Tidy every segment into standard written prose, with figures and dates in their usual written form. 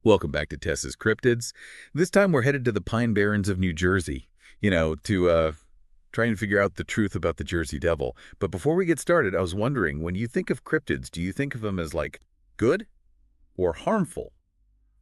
Welcome back to TESS'S Cryptids. This time we're headed to the Pine Barrens of New Jersey, to try and figure out the truth about the Jersey Devil. But before we get started, I was wondering, when you think of cryptids, do you think of them as, like, good or harmful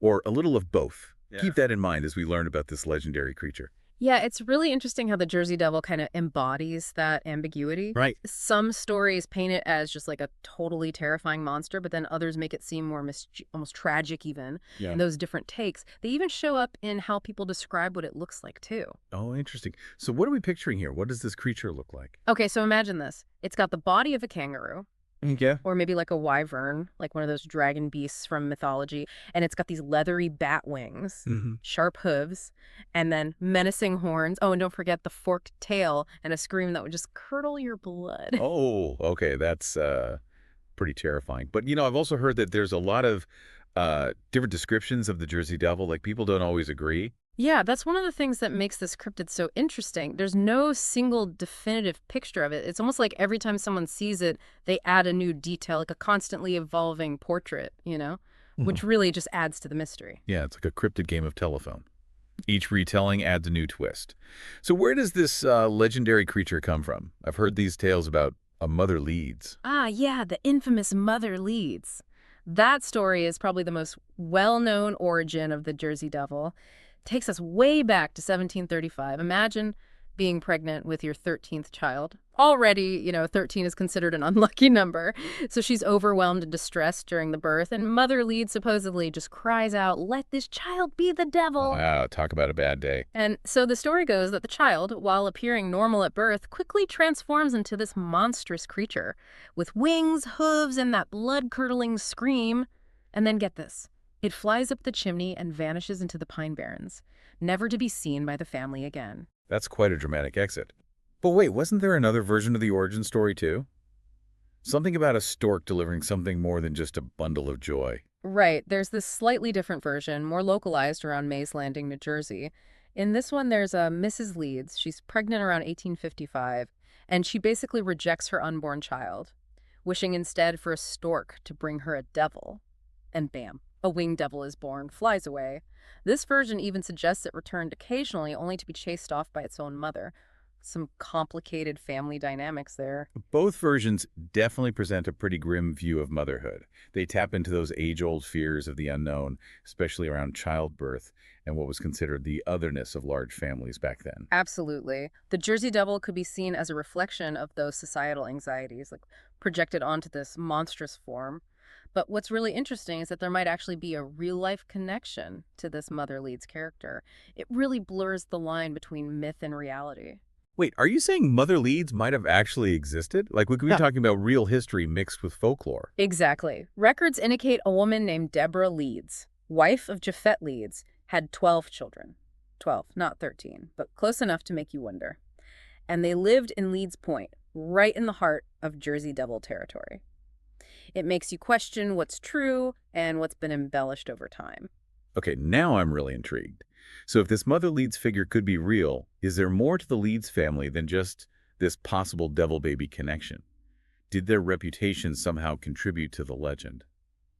or a little of both? Yeah. Keep that in mind as we learn about this legendary creature. Yeah, it's really interesting how the Jersey Devil kind of embodies that ambiguity. Right. Some stories paint it as just like a totally terrifying monster, but then others make it seem more almost tragic even. Yeah. And those different takes, they even show up in how people describe what it looks like too. Oh, interesting. So what are we picturing here? What does this creature look like? Okay, so imagine this. It's got the body of a kangaroo, Yeah. or maybe like a wyvern, like one of those dragon beasts from mythology. And it's got these leathery bat wings, sharp hooves, and then menacing horns. Oh, and don't forget the forked tail and a scream that would just curdle your blood. Oh, okay. That's pretty terrifying. But, I've also heard that there's a lot of different descriptions of the Jersey Devil. Like, people don't always agree. Yeah, that's one of the things that makes this cryptid so interesting. There's no single definitive picture of it. It's almost like every time someone sees it, they add a new detail, like a constantly evolving portrait, which really just adds to the mystery. Yeah, it's like a cryptid game of telephone. Each retelling adds a new twist. So where does this legendary creature come from? I've heard these tales about a Mother Leeds. Ah, yeah, the infamous Mother Leeds. That story is probably the most well-known origin of the Jersey Devil. Takes us way back to 1735. Imagine being pregnant with your 13th child. Already, 13 is considered an unlucky number. So she's overwhelmed and distressed during the birth, and Mother Leeds supposedly just cries out, "Let this child be the devil." Wow, talk about a bad day. And so the story goes that the child, while appearing normal at birth, quickly transforms into this monstrous creature with wings, hooves, and that blood-curdling scream. And then get this. It flies up the chimney and vanishes into the Pine Barrens, never to be seen by the family again. That's quite a dramatic exit. But wait, wasn't there another version of the origin story too? Something about a stork delivering something more than just a bundle of joy. Right, there's this slightly different version, more localized around Mays Landing, New Jersey. In this one, there's a Mrs. Leeds. She's pregnant around 1855, and she basically rejects her unborn child, wishing instead for a stork to bring her a devil. And bam. A winged devil is born, flies away. This version even suggests it returned occasionally, only to be chased off by its own mother. Some complicated family dynamics there. Both versions definitely present a pretty grim view of motherhood. They tap into those age-old fears of the unknown, especially around childbirth and what was considered the otherness of large families back then. Absolutely. The Jersey Devil could be seen as a reflection of those societal anxieties, like projected onto this monstrous form. But what's really interesting is that there might actually be a real-life connection to this Mother Leeds character. It really blurs the line between myth and reality. Wait, are you saying Mother Leeds might have actually existed? Like, we could be talking about real history mixed with folklore. Exactly. Records indicate a woman named Deborah Leeds, wife of Japhet Leeds, had 12 children. 12, not 13, but close enough to make you wonder. And they lived in Leeds Point, right in the heart of Jersey Devil territory. It makes you question what's true and what's been embellished over time. Okay, now I'm really intrigued. So if this Mother Leeds figure could be real, is there more to the Leeds family than just this possible devil-baby connection? Did their reputation somehow contribute to the legend?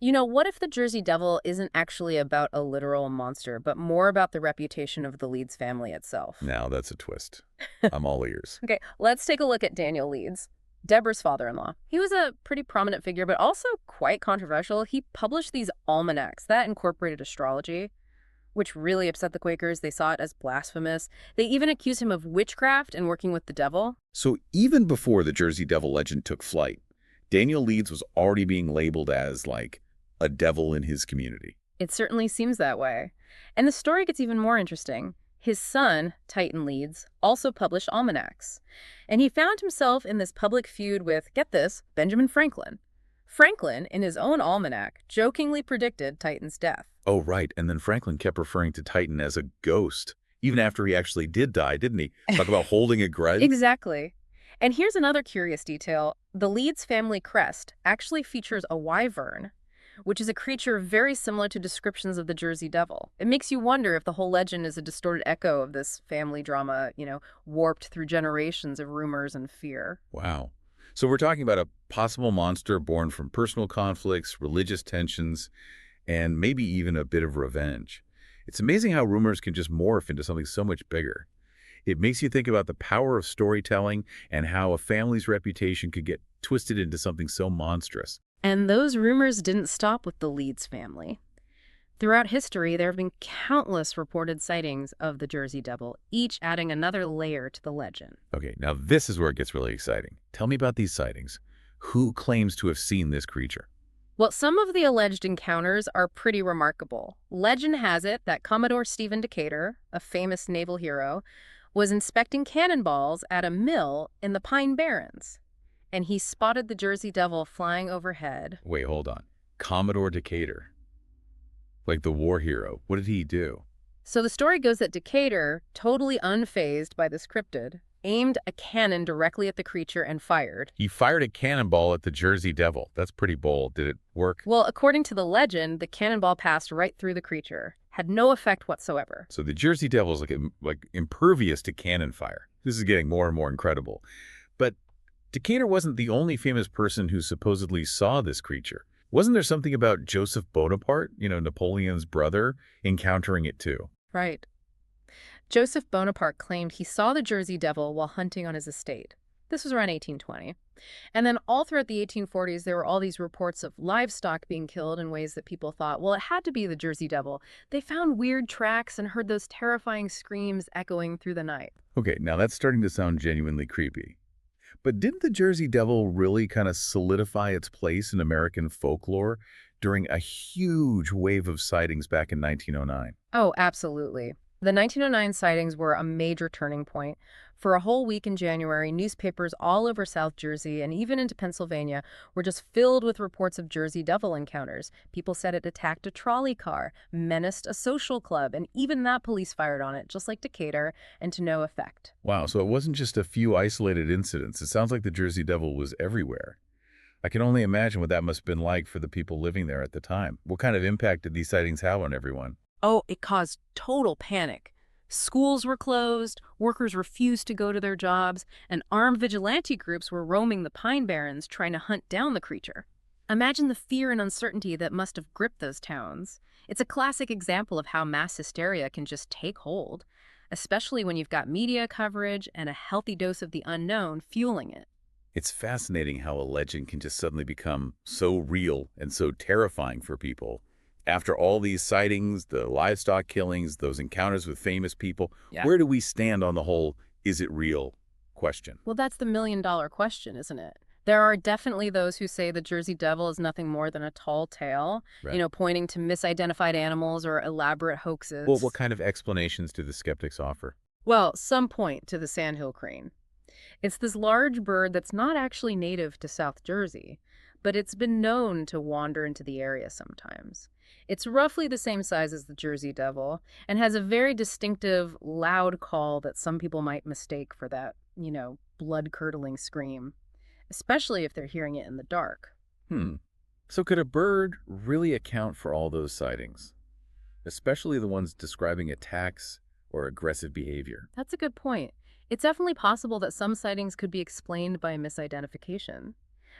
What if the Jersey Devil isn't actually about a literal monster, but more about the reputation of the Leeds family itself? Now that's a twist. I'm all ears. Okay, let's take a look at Daniel Leeds, Deborah's father-in-law. He was a pretty prominent figure, but also quite controversial. He published these almanacs that incorporated astrology, which really upset the Quakers. They saw it as blasphemous. They even accused him of witchcraft and working with the devil. So even before the Jersey Devil legend took flight, Daniel Leeds was already being labeled as, like, a devil in his community. It certainly seems that way. And the story gets even more interesting. His son, Titan Leeds, also published almanacs. And he found himself in this public feud with, get this, Benjamin Franklin. Franklin, in his own almanac, jokingly predicted Titan's death. Oh, right. And then Franklin kept referring to Titan as a ghost, even after he actually did die, didn't he? Talk about holding a grudge. Exactly. And here's another curious detail. The Leeds family crest actually features a wyvern, which is a creature very similar to descriptions of the Jersey Devil. It makes you wonder if the whole legend is a distorted echo of this family drama, warped through generations of rumors and fear. Wow. So we're talking about a possible monster born from personal conflicts, religious tensions, and maybe even a bit of revenge. It's amazing how rumors can just morph into something so much bigger. It makes you think about the power of storytelling and how a family's reputation could get twisted into something so monstrous. And those rumors didn't stop with the Leeds family. Throughout history, there have been countless reported sightings of the Jersey Devil, each adding another layer to the legend. Okay, now this is where it gets really exciting. Tell me about these sightings. Who claims to have seen this creature? Well, some of the alleged encounters are pretty remarkable. Legend has it that Commodore Stephen Decatur, a famous naval hero, was inspecting cannonballs at a mill in the Pine Barrens, and he spotted the Jersey Devil flying overhead. Wait, hold on. Commodore Decatur. Like the war hero. What did he do? So the story goes that Decatur, totally unfazed by this cryptid, aimed a cannon directly at the creature and fired. He fired a cannonball at the Jersey Devil. That's pretty bold. Did it work? Well, according to the legend, the cannonball passed right through the creature, had no effect whatsoever. So the Jersey Devil is like impervious to cannon fire. This is getting more and more incredible. But Decatur wasn't the only famous person who supposedly saw this creature. Wasn't there something about Joseph Bonaparte, Napoleon's brother, encountering it too? Right. Joseph Bonaparte claimed he saw the Jersey Devil while hunting on his estate. This was around 1820. And then all throughout the 1840s, there were all these reports of livestock being killed in ways that people thought, well, it had to be the Jersey Devil. They found weird tracks and heard those terrifying screams echoing through the night. Okay, now that's starting to sound genuinely creepy. But didn't the Jersey Devil really kind of solidify its place in American folklore during a huge wave of sightings back in 1909? Oh, absolutely. The 1909 sightings were a major turning point. For a whole week in January, newspapers all over South Jersey and even into Pennsylvania were just filled with reports of Jersey Devil encounters. People said it attacked a trolley car, menaced a social club, and even that police fired on it, just like Decatur, and to no effect. Wow, so it wasn't just a few isolated incidents. It sounds like the Jersey Devil was everywhere. I can only imagine what that must have been like for the people living there at the time. What kind of impact did these sightings have on everyone? Oh, it caused total panic. Schools were closed, workers refused to go to their jobs, and armed vigilante groups were roaming the Pine Barrens trying to hunt down the creature. Imagine the fear and uncertainty that must have gripped those towns. It's a classic example of how mass hysteria can just take hold, especially when you've got media coverage and a healthy dose of the unknown fueling it. It's fascinating how a legend can just suddenly become so real and so terrifying for people. After all these sightings, the livestock killings, those encounters with famous people, where do we stand on the whole "is it real" question? Well, that's the million-dollar question, isn't it? There are definitely those who say the Jersey Devil is nothing more than a tall tale, Right. pointing to misidentified animals or elaborate hoaxes. Well, what kind of explanations do the skeptics offer? Well, some point to the sandhill crane. It's this large bird that's not actually native to South Jersey, but it's been known to wander into the area sometimes. It's roughly the same size as the Jersey Devil and has a very distinctive, loud call that some people might mistake for that, blood-curdling scream, especially if they're hearing it in the dark. So could a bird really account for all those sightings, especially the ones describing attacks or aggressive behavior? That's a good point. It's definitely possible that some sightings could be explained by misidentification,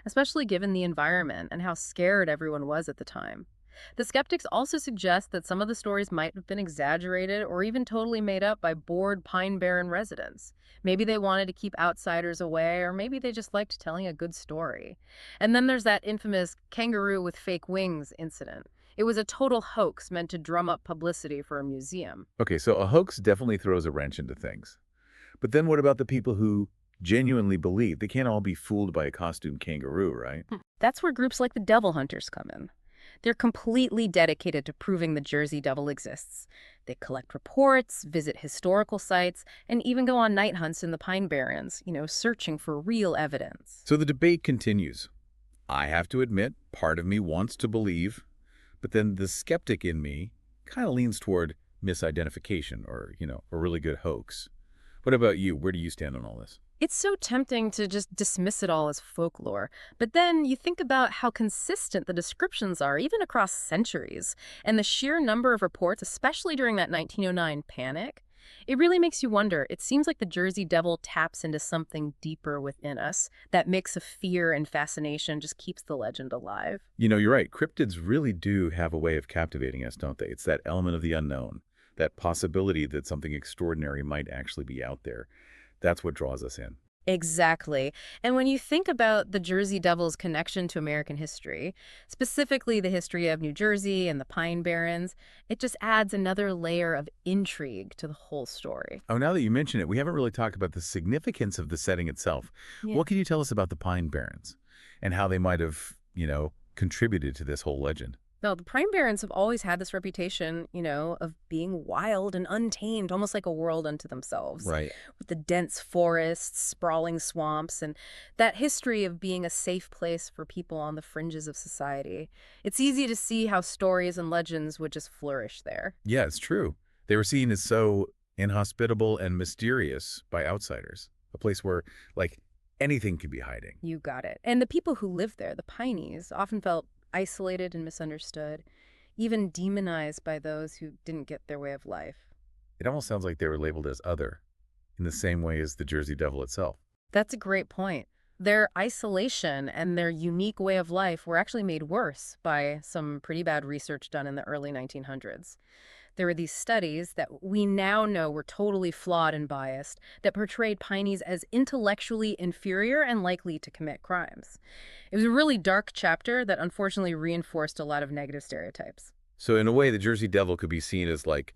especially given the environment and how scared everyone was at the time. The skeptics also suggest that some of the stories might have been exaggerated or even totally made up by bored Pine Barren residents. Maybe they wanted to keep outsiders away, or maybe they just liked telling a good story. And then there's that infamous kangaroo with fake wings incident. It was a total hoax meant to drum up publicity for a museum. Okay, so a hoax definitely throws a wrench into things. But then what about the people who genuinely believe? They can't all be fooled by a costume kangaroo, right? That's where groups like the Devil Hunters come in. They're completely dedicated to proving the Jersey Devil exists. They collect reports, visit historical sites, and even go on night hunts in the Pine Barrens, searching for real evidence. So the debate continues. I have to admit, part of me wants to believe, but then the skeptic in me kind of leans toward misidentification or, a really good hoax. What about you? Where do you stand on all this? It's so tempting to just dismiss it all as folklore, but then you think about how consistent the descriptions are, even across centuries, and the sheer number of reports, especially during that 1909 panic. It really makes you wonder. It seems like the Jersey Devil taps into something deeper within us. That mix of fear and fascination just keeps the legend alive. You're right. Cryptids really do have a way of captivating us, don't they? It's that element of the unknown, that possibility that something extraordinary might actually be out there. That's what draws us in. Exactly. And when you think about the Jersey Devil's connection to American history, specifically the history of New Jersey and the Pine Barrens, it just adds another layer of intrigue to the whole story. Oh, now that you mention it, we haven't really talked about the significance of the setting itself. Yeah. What can you tell us about the Pine Barrens and how they might have, contributed to this whole legend? No, the Pine Barrens have always had this reputation, of being wild and untamed, almost like a world unto themselves, Right. with the dense forests, sprawling swamps, and that history of being a safe place for people on the fringes of society. It's easy to see how stories and legends would just flourish there. Yeah, it's true. They were seen as so inhospitable and mysterious by outsiders, a place where, like, anything could be hiding. You got it. And the people who lived there, the Pineys, often felt isolated and misunderstood, even demonized by those who didn't get their way of life. It almost sounds like they were labeled as other, in the same way as the Jersey Devil itself. That's a great point. Their isolation and their unique way of life were actually made worse by some pretty bad research done in the early 1900s. There were these studies that we now know were totally flawed and biased that portrayed Pineys as intellectually inferior and likely to commit crimes. It was a really dark chapter that unfortunately reinforced a lot of negative stereotypes. So in a way, the Jersey Devil could be seen as like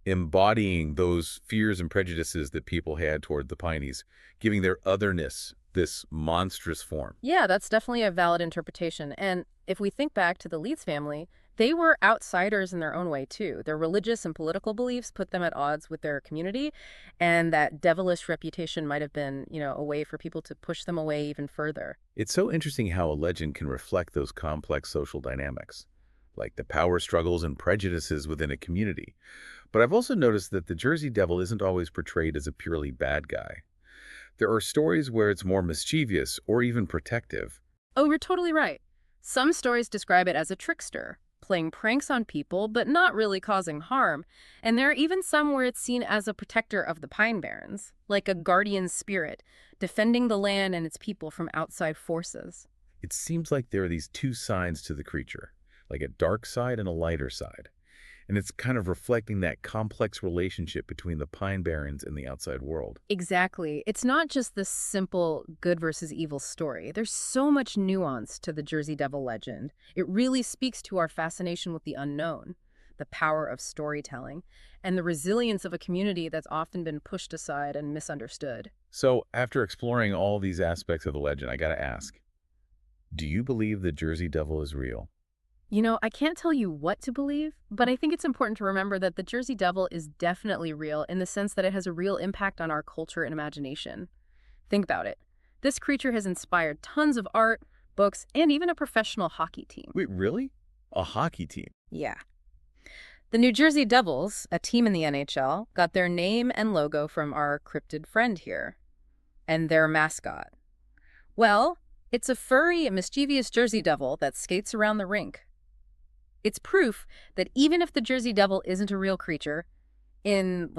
embodying those fears and prejudices that people had toward the Pineys, giving their otherness this monstrous form. Yeah, that's definitely a valid interpretation. And if we think back to the Leeds family, they were outsiders in their own way, too. Their religious and political beliefs put them at odds with their community, and that devilish reputation might have been, a way for people to push them away even further. It's so interesting how a legend can reflect those complex social dynamics, like the power struggles and prejudices within a community. But I've also noticed that the Jersey Devil isn't always portrayed as a purely bad guy. There are stories where it's more mischievous or even protective. Oh, you're totally right. Some stories describe it as a trickster, playing pranks on people, but not really causing harm. And there are even some where it's seen as a protector of the Pine Barrens, like a guardian spirit, defending the land and its people from outside forces. It seems like there are these two sides to the creature, like a dark side and a lighter side. And it's kind of reflecting that complex relationship between the Pine Barrens and the outside world. Exactly. It's not just this simple good versus evil story. There's so much nuance to the Jersey Devil legend. It really speaks to our fascination with the unknown, the power of storytelling, and the resilience of a community that's often been pushed aside and misunderstood. So, after exploring all these aspects of the legend, I gotta ask, do you believe the Jersey Devil is real? I can't tell you what to believe, but I think it's important to remember that the Jersey Devil is definitely real in the sense that it has a real impact on our culture and imagination. Think about it. This creature has inspired tons of art, books, and even a professional hockey team. Wait, really? A hockey team? Yeah. The New Jersey Devils, a team in the NHL, got their name and logo from our cryptid friend here, and their mascot. Well, it's a furry, mischievous Jersey Devil that skates around the rink. It's proof that even if the Jersey Devil isn't a real creature, in,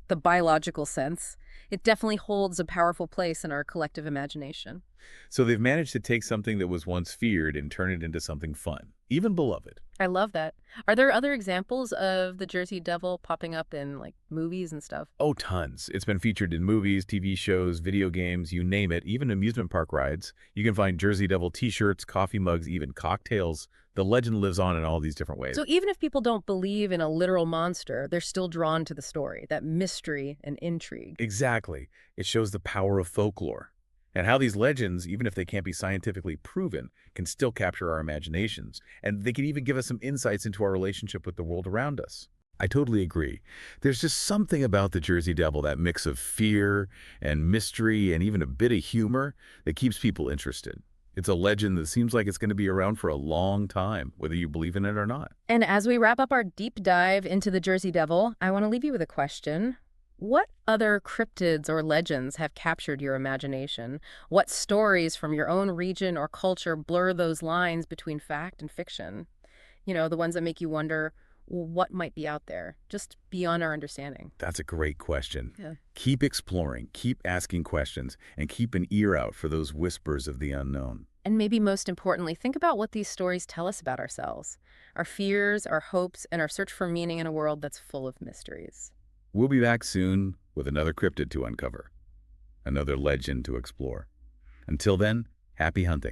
the biological sense, it definitely holds a powerful place in our collective imagination. So they've managed to take something that was once feared and turn it into something fun, even beloved. I love that. Are there other examples of the Jersey Devil popping up in, movies and stuff? Oh, tons. It's been featured in movies, TV shows, video games, you name it, even amusement park rides. You can find Jersey Devil t-shirts, coffee mugs, even cocktails. The legend lives on in all these different ways. So even if people don't believe in a literal monster, they're still drawn to the story, that mystery and intrigue. Exactly. It shows the power of folklore and how these legends, even if they can't be scientifically proven, can still capture our imaginations. And they can even give us some insights into our relationship with the world around us. I totally agree. There's just something about the Jersey Devil, that mix of fear and mystery and even a bit of humor that keeps people interested. It's a legend that seems like it's going to be around for a long time, whether you believe in it or not. And as we wrap up our deep dive into the Jersey Devil, I want to leave you with a question. What other cryptids or legends have captured your imagination? What stories from your own region or culture blur those lines between fact and fiction? The ones that make you wonder, what might be out there, just beyond our understanding. That's a great question. Yeah. Keep exploring, keep asking questions, and keep an ear out for those whispers of the unknown. And maybe most importantly, think about what these stories tell us about ourselves, our fears, our hopes, and our search for meaning in a world that's full of mysteries. We'll be back soon with another cryptid to uncover, another legend to explore. Until then, happy hunting.